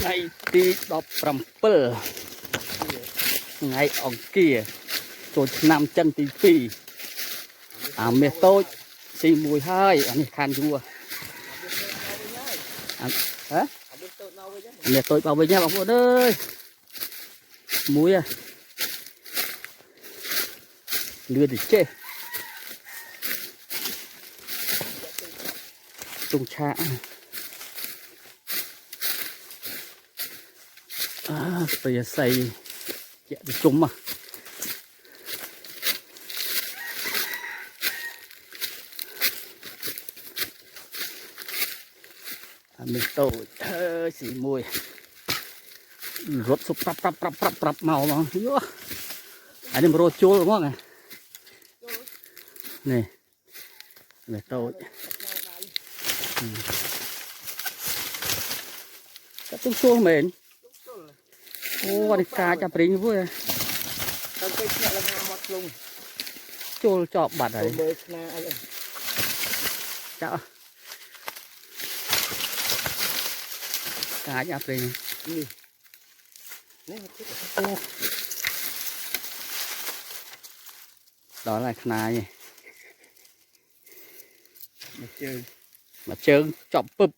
ngày tí đọc trầm pơ ngày ông kia tôi nằm chân tí pì mẹ tôi xì mùi hơi anh khan chua hả mẹ tôi bảo với nhau bảo vô ơi muối à lừa thì chê tung cha bây giờ xây chạy được chung mà mình tôi xì mùi rốt sụp prap màu mà anh em rô chua đúng không này này mẹ tôi cái tung chua mền ô đi cá chả prính vui chua chọp bạt đấy chả cá chả prính đó là này mặt trơn chọp bụp